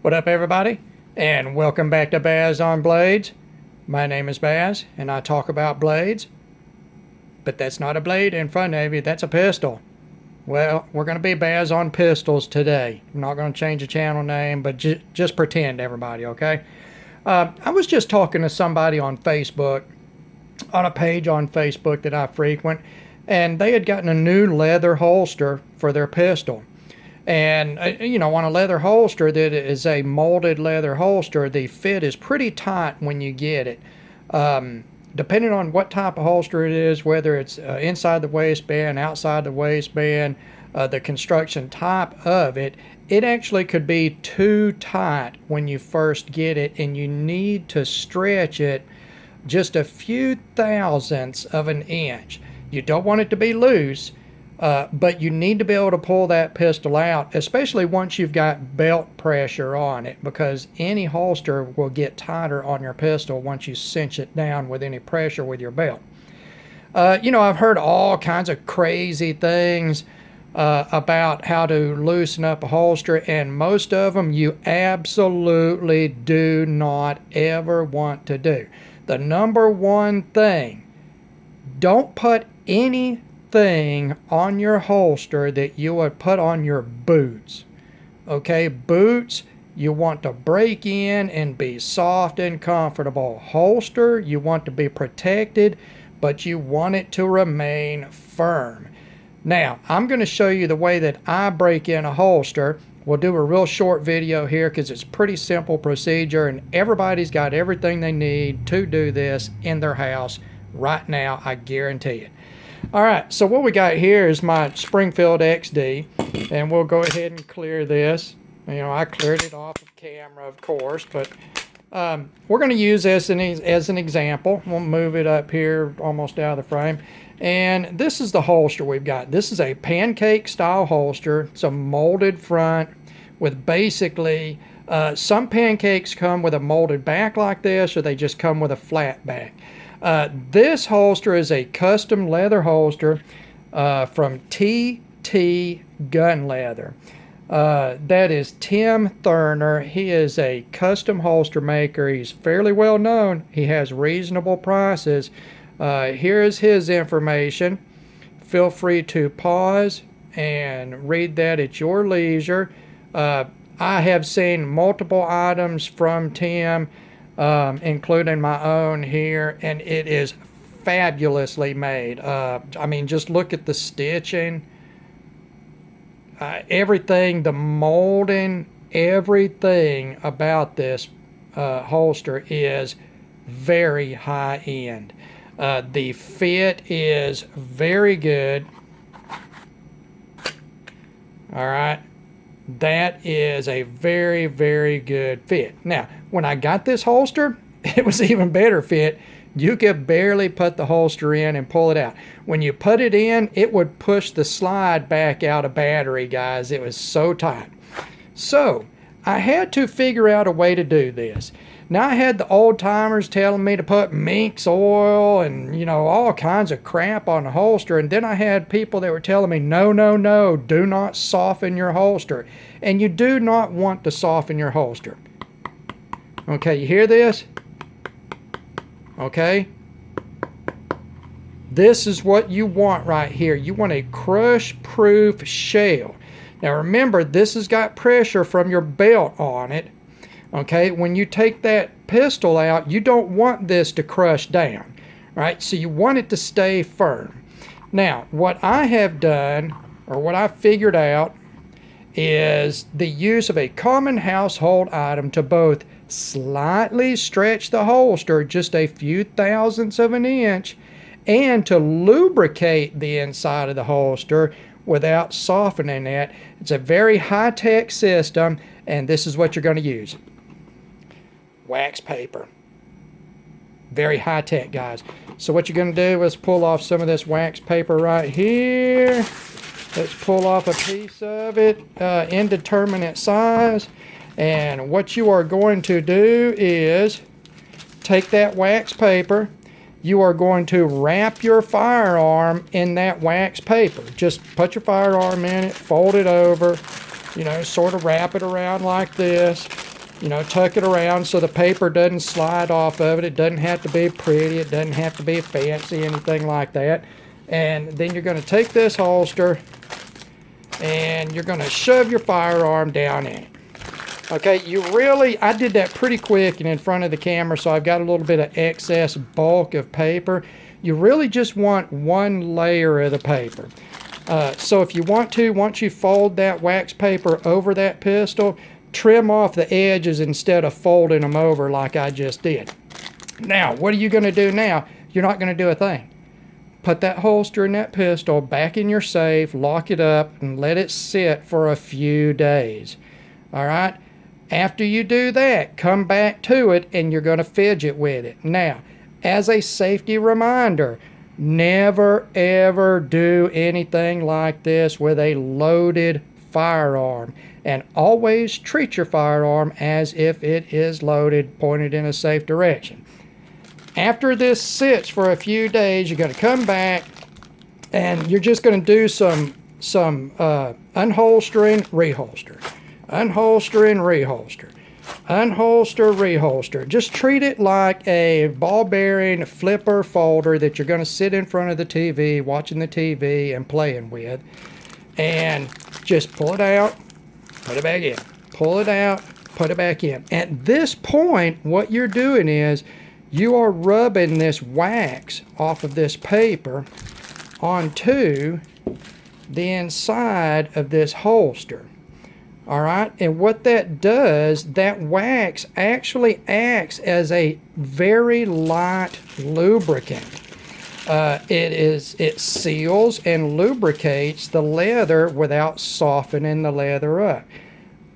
What up, everybody, and welcome back to Baz on Blades. My name is Baz, and I talk about blades, but that's not a blade in front of you, that's a pistol. Well, we're going to be Baz on pistols today. I'm not going to change the channel name, but just pretend, everybody, okay? I was just talking to somebody on Facebook, on a page on Facebook that I frequent, and they had gotten a new leather holster for their pistol. And, on a leather holster that is a molded leather holster, the fit is pretty tight when you get it. Depending on what type of holster it is, whether it's inside the waistband, outside the waistband, the construction type of it, it actually could be too tight when you first get it, and you need to stretch it just a few thousandths of an inch. You don't want it to be loose. But you need to be able to pull that pistol out, especially once you've got belt pressure on it, because any holster will get tighter on your pistol once you cinch it down with any pressure with your belt. I've heard all kinds of crazy things about how to loosen up a holster, and most of them you absolutely do not ever want to do. The number one thing, don't put anything on your holster that you would put on your boots. Okay, boots you want to break in and be soft and comfortable. Holster you want to be protected, but you want it to remain firm. Now, I'm going to show you the way that I break in a holster. We'll do a real short video here because it's a pretty simple procedure, and everybody's got everything they need to do this in their house right now, I guarantee it. Alright, so what we got here is my Springfield XD, and we'll go ahead and clear this. I cleared it off of camera, of course, but we're going to use this as an example. We'll move it up here almost out of the frame. And this is the holster we've got. This is a Pancake style holster. It's a molded front with basically, some Pancakes come with a molded back like this, or they just come with a flat back. This holster is a custom leather holster from TT Gun Leather. That is Tim Thurner. He is a custom holster maker. He's fairly well known. He has reasonable prices. Here is his information. Feel free to pause and read that at your leisure. I have seen multiple items from Tim, including my own here, and it is fabulously made. Just look at the stitching, everything, the molding, everything about this holster is very high end. The fit is very good. All right. That is a very, very good fit. Now, when I got this holster, it was even better fit. You could barely put the holster in and pull it out. When you put it in, it would push the slide back out of battery, guys. It was so tight. So, I had to figure out a way to do this. Now, I had the old timers telling me to put Minx oil and, all kinds of crap on the holster. And then I had people that were telling me, no, do not soften your holster. And you do not want to soften your holster. Okay, you hear this? Okay? This is what you want right here. You want a crush-proof shell. Now, remember, this has got pressure from your belt on it. Okay, when you take that pistol out, you don't want this to crush down, right? So you want it to stay firm. Now, what I have done, or what I figured out, is the use of a common household item to both slightly stretch the holster just a few thousandths of an inch, and to lubricate the inside of the holster without softening it. It's a very high-tech system, and this is what you're going to use. Wax paper. Very high tech, guys. So what you're going to do is pull off some of this wax paper right here. Let's pull off a piece of it, indeterminate size. And what you are going to do is take that wax paper. You are going to wrap your firearm in that wax paper. Just put your firearm in it, fold it over, sort of wrap it around like this. tuck it around so the paper doesn't slide off of it. It doesn't have to be pretty. It doesn't have to be fancy, anything like that. And then you're going to take this holster and you're going to shove your firearm down in it. Okay, I did that pretty quick and in front of the camera, so I've got a little bit of excess bulk of paper. You really just want one layer of the paper. So if you want to, once you fold that wax paper over that pistol, trim off the edges instead of folding them over like I just did. Now, what are you going to do now? You're not going to do a thing. Put that holster and that pistol back in your safe, lock it up, and let it sit for a few days. All right? After you do that, come back to it and you're going to fidget with it. Now, as a safety reminder, never ever do anything like this with a loaded firearm, and always treat your firearm as if it is loaded, pointed in a safe direction. After this sits for a few days, you're going to come back and you're just going to do some unholstering, reholster. Unholster and reholster. Unholster, reholster. Just treat it like a ball bearing flipper folder that you're going to sit in front of the TV, watching the TV and playing with. And just pull it out, put it back in. Pull it out, put it back in. At this point, what you're doing is you are rubbing this wax off of this paper onto the inside of this holster. All right, and what that does, that wax actually acts as a very light lubricant. It seals and lubricates the leather without softening the leather up.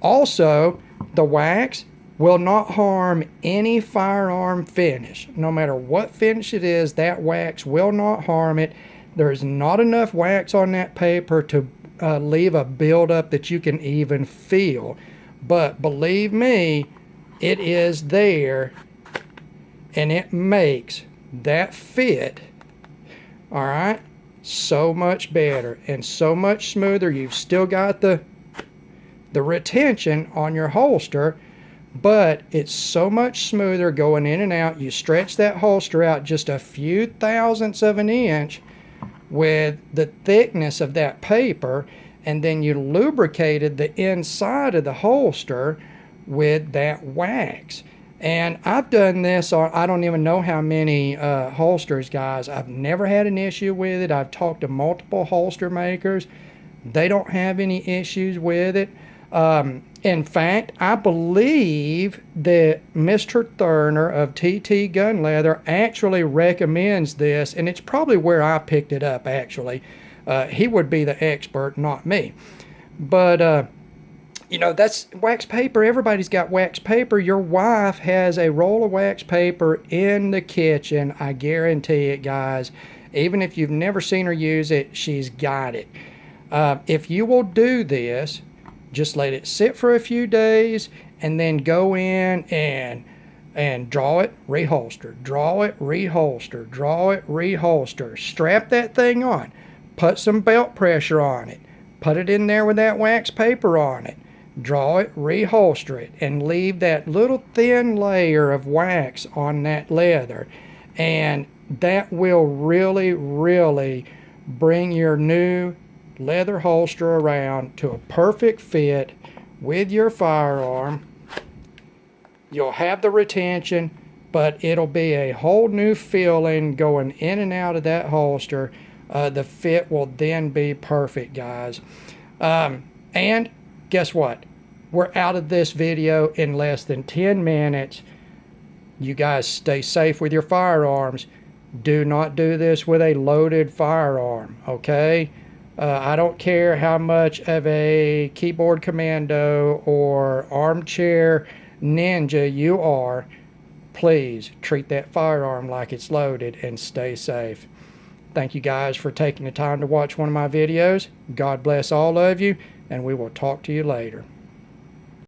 Also, the wax will not harm any firearm finish. No matter what finish it is, that wax will not harm it. There's not enough wax on that paper to leave a buildup that you can even feel. But believe me, it is there, and it makes that fit, all right, so much better and so much smoother. You've still got the retention on your holster, but it's so much smoother going in and out. You stretch that holster out just a few thousandths of an inch with the thickness of that paper, and then you lubricated the inside of the holster with that wax. And I've done this on, I don't even know how many holsters, guys. I've never had an issue with it. I've talked to multiple holster makers. They don't have any issues with it. In fact, I believe that Mr. Thurner of TT Gun Leather actually recommends this, and it's probably where I picked it up, actually. He would be the expert, not me. But, that's wax paper. Everybody's got wax paper. Your wife has a roll of wax paper in the kitchen. I guarantee it, guys. Even if you've never seen her use it, she's got it. If you will do this, just let it sit for a few days and then go in and draw it, reholster, draw it, reholster, draw it, reholster. Strap that thing on. Put some belt pressure on it. Put it in there with that wax paper on it. Draw it, reholster it, and leave that little thin layer of wax on that leather. And that will really, really bring your new leather holster around to a perfect fit with your firearm. You'll have the retention, but it'll be a whole new feeling going in and out of that holster. The fit will then be perfect, guys. And guess what? We're out of this video in less than 10 minutes. You guys stay safe with your firearms. Do not do this with a loaded firearm, okay? I don't care how much of a keyboard commando or armchair ninja you are. Please treat that firearm like it's loaded and stay safe. Thank you guys for taking the time to watch one of my videos. God bless all of you, and we will talk to you later.